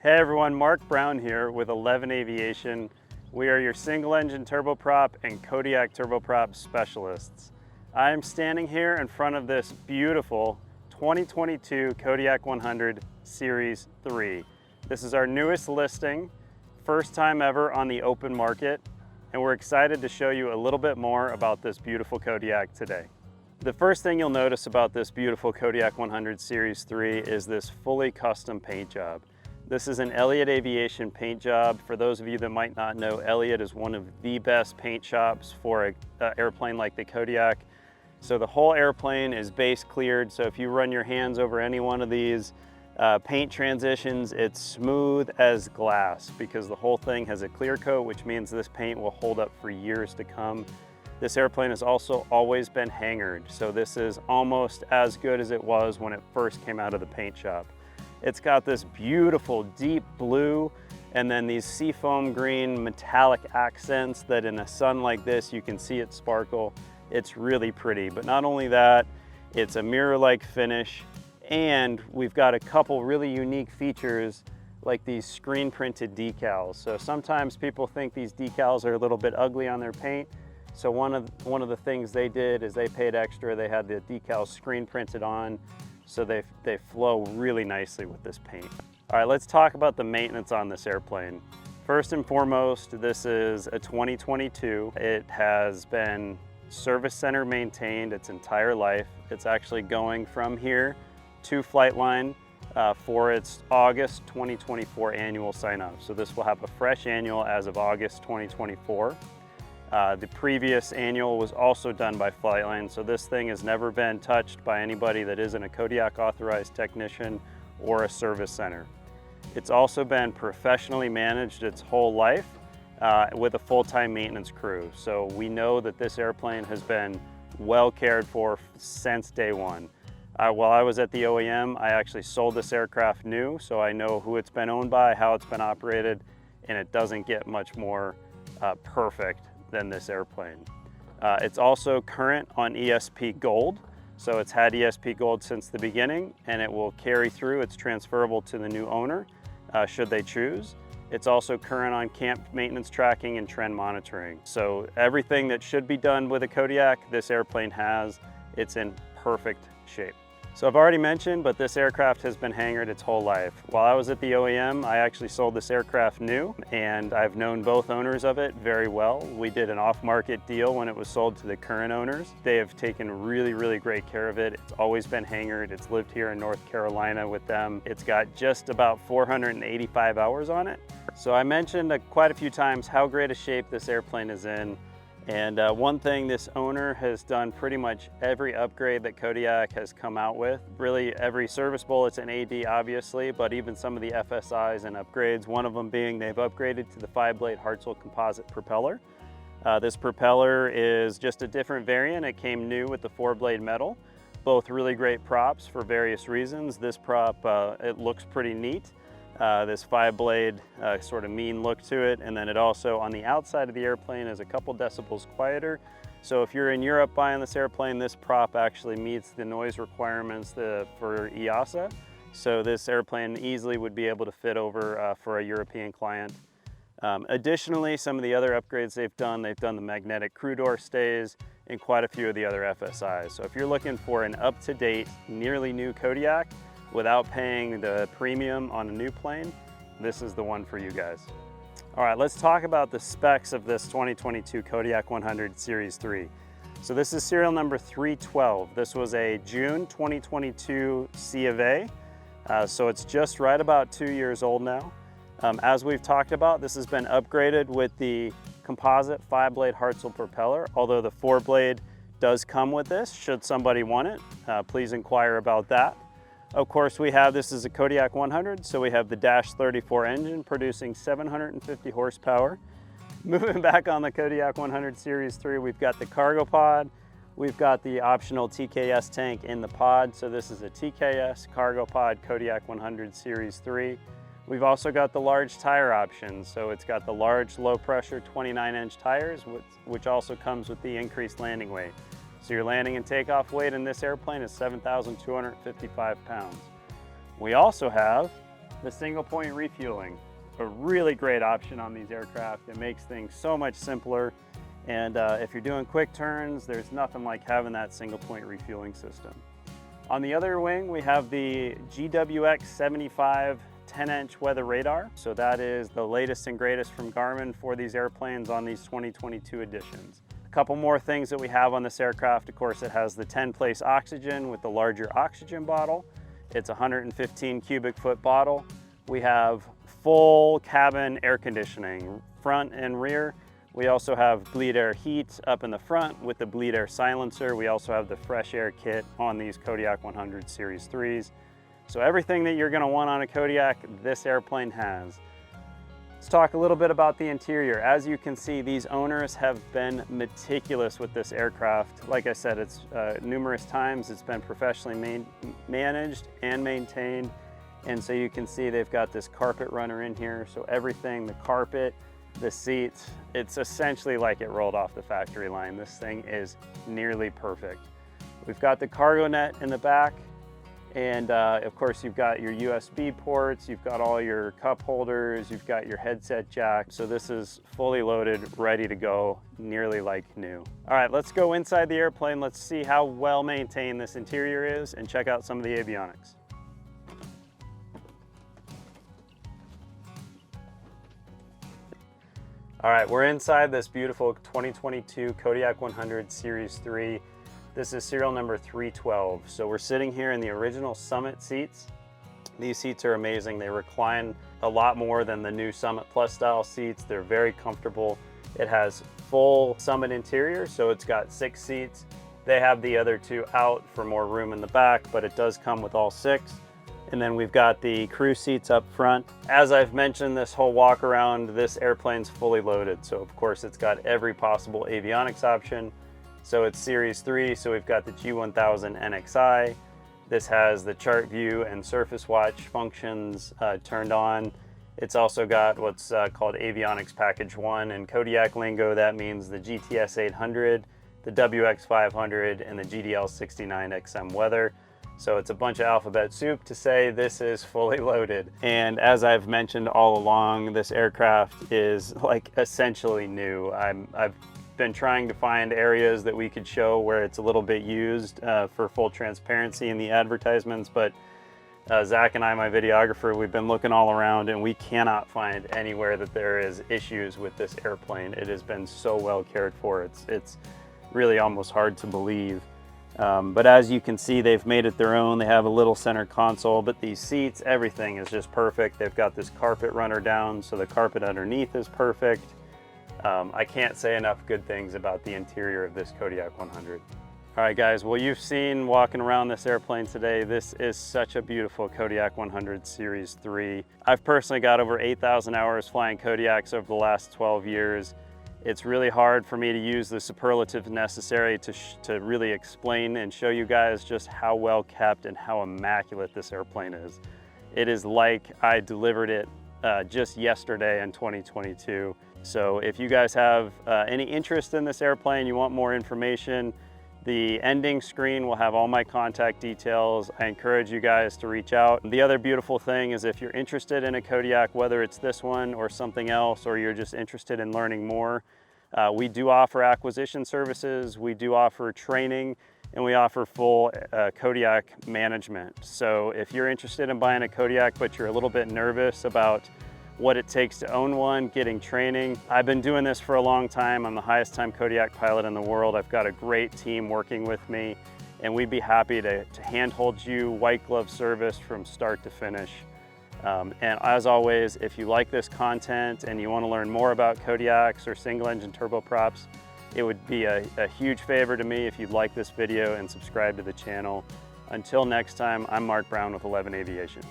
Hey everyone, Mark Brown here with 11 Aviation. We are your single engine turboprop and Kodiak turboprop specialists. I am standing here in front of this beautiful 2022 Kodiak 100 Series 3. This is our newest listing, first time ever on the open market, and we're excited to show you a little bit more about this beautiful Kodiak today. The first thing you'll notice about this beautiful Kodiak 100 Series 3 is this fully custom paint job. This is an Elliott Aviation paint job. For those of you that might not know, Elliott is one of the best paint shops for an airplane like the Kodiak. So the whole airplane is base cleared, so if you run your hands over any one of these paint transitions, it's smooth as glass because the whole thing has a clear coat, which means this paint will hold up for years to come. This airplane has also always been hangared, so this is almost as good as it was when it first came out of the paint shop. It's got this beautiful deep blue and then these seafoam green metallic accents that in a sun like this you can see it sparkle. It's really pretty, but not only that, it's a mirror-like finish, and we've got a couple really unique features like these screen printed decals. So sometimes people think these decals are a little bit ugly on their paint. So one of the things they did is they paid extra. They had the decals screen printed on, so they flow really nicely with this paint. All right, let's talk about the maintenance on this airplane. First and foremost, this is a 2022. It has been service center maintained its entire life. It's actually going from here to Flightline for its August 2024 annual sign-off. So this will have a fresh annual as of August 2024. The previous annual was also done by Flightline, so this thing has never been touched by anybody that isn't a Kodiak authorized technician or a service center. It's also been professionally managed its whole life with a full-time maintenance crew. So we know that this airplane has been well cared for since day one. While I was at the OEM, I actually sold this aircraft new, so I know who it's been owned by, how it's been operated, and it doesn't get much more perfect than this airplane. It's also current on ESP Gold, so it's had ESP Gold since the beginning, and it will carry through. It's transferable to the new owner should they choose. It's also current on camp maintenance tracking and trend monitoring. So everything that should be done with a Kodiak, this airplane has. It's in perfect shape. So I've already mentioned, but this aircraft has been hangared its whole life. While I was at the OEM, I actually sold this aircraft new, and I've known both owners of it very well. We did an off-market deal when it was sold to the current owners. They have taken really, really great care of it. It's always been hangared. It's lived here in North Carolina with them. It's got just about 485 hours on it. So I mentioned quite a few times how great a shape this airplane is in. And one thing, this owner has done pretty much every upgrade that Kodiak has come out with. Really every service bullet's an AD obviously, but even some of the FSIs and upgrades, one of them being they've upgraded to the 5-blade Hartzell composite propeller. This propeller is just a different variant. It came new with the 4-blade metal. Both really great props for various reasons. This prop, it looks pretty neat. This 5-blade sort of mean look to it, and then it also on the outside of the airplane is a couple decibels quieter. So if you're in Europe buying this airplane, this prop actually meets the noise requirements for EASA. So this airplane easily would be able to fit over for a European client. Additionally, some of the other upgrades they've done the magnetic crew door stays and quite a few of the other FSIs. So if you're looking for an up-to-date, nearly new Kodiak, without paying the premium on a new plane, this is the one for you guys. All right, let's talk about the specs of this 2022 Kodiak 100 Series 3. So this is serial number 312. This was a June 2022 C of A, so it's just right about 2 years old now. As we've talked about, this has been upgraded with the composite 5-blade Hartzell propeller, although the 4-blade does come with this. Should somebody want it, please inquire about that. Of course, we have, this is a Kodiak 100, so we have the Dash 34 engine producing 750 horsepower. Moving back on the Kodiak 100 Series 3, we've got the cargo pod. We've got the optional TKS tank in the pod, so this is a TKS cargo pod Kodiak 100 Series 3. We've also got the large tire options, so it's got the large low pressure 29-inch tires, which also comes with the increased landing weight. So your landing and takeoff weight in this airplane is 7,255 pounds. We also have The single point refueling, a really great option on these aircraft. It makes things so much simpler. And if you're doing quick turns, there's nothing like having that single point refueling system. On the other wing, we have the GWX 75 10-inch weather radar. So that is the latest and greatest from Garmin for these airplanes on these 2022 editions. A couple more things that we have on this aircraft. Of course, it has the 10-place oxygen with the larger oxygen bottle. It's a 115 cubic foot bottle. We have full cabin air conditioning, front and rear. We also have bleed air heat up in the front with the bleed air silencer. We also have the fresh air kit on these Kodiak 100 Series 3s. So everything that you're gonna want on a Kodiak, this airplane has. Let's talk a little bit about the interior. As you can see, these owners have been meticulous with this aircraft. Like I said, it's numerous times it's been professionally managed and maintained. And so you can see they've got this carpet runner in here. So everything, the carpet, the seats, it's essentially like it rolled off the factory line. This thing is nearly perfect. We've got the cargo net in the back. And of course, you've got your USB ports, you've got all your cup holders, you've got your headset jack. So this is fully loaded, ready to go, nearly like new. All right, let's go inside the airplane. Let's see how well maintained this interior is and check out some of the avionics. All right, we're inside this beautiful 2022 Kodiak 100 Series 3. This is serial number 312. So we're sitting here in the original Summit seats. These seats are amazing. They recline a lot more than the new Summit Plus style seats. They're very comfortable. It has full Summit interior, so it's got 6 seats. They have the other 2 out for more room in the back, but it does come with all 6. And then we've got the crew seats up front. As I've mentioned, this whole walk around, this airplane's fully loaded. So of course it's got every possible avionics option. So it's Series 3, so we've got the G1000 NXI. This has the chart view and surface watch functions turned on. It's also got what's called Avionics Package 1. In Kodiak lingo, that means the GTS 800, the WX 500, and the GDL 69 XM weather. So it's a bunch of alphabet soup to say this is fully loaded. And as I've mentioned all along, this aircraft is like essentially new. I've been trying to find areas that we could show where it's a little bit used for full transparency in the advertisements, but Zach and I, my videographer, we've been looking all around and we cannot find anywhere that there is issues with this airplane. It has been so well cared for. It's really almost hard to believe. But as you can see, they've made it their own. They have a little center console, but these seats, everything is just perfect. They've got this carpet runner down, so the carpet underneath is perfect. I can't say enough good things about the interior of this Kodiak 100. All right, guys, well, you've seen walking around this airplane today. This is such a beautiful Kodiak 100 Series 3. I've personally got over 8,000 hours flying Kodiaks over the last 12 years. It's really hard for me to use the superlatives necessary to really explain and show you guys just how well kept and how immaculate this airplane is. It is like I delivered it just yesterday in 2022. So if you guys have any interest in this airplane, you want more information, the ending screen will have all my contact details. I encourage you guys to reach out. The other beautiful thing is if you're interested in a Kodiak, whether it's this one or something else, or you're just interested in learning more, we do offer acquisition services, we do offer training, and we offer full Kodiak management. So if you're interested in buying a Kodiak, but you're a little bit nervous about what it takes to own one, getting training. I've been doing this for a long time. I'm the highest time Kodiak pilot in the world. I've got a great team working with me, and we'd be happy to handhold you white glove service from start to finish. And as always, if you like this content and you want to learn more about Kodiaks or single engine turboprops, it would be a huge favor to me if you'd like this video and subscribe to the channel. Until next time, I'm Mark Brown with 11 Aviation.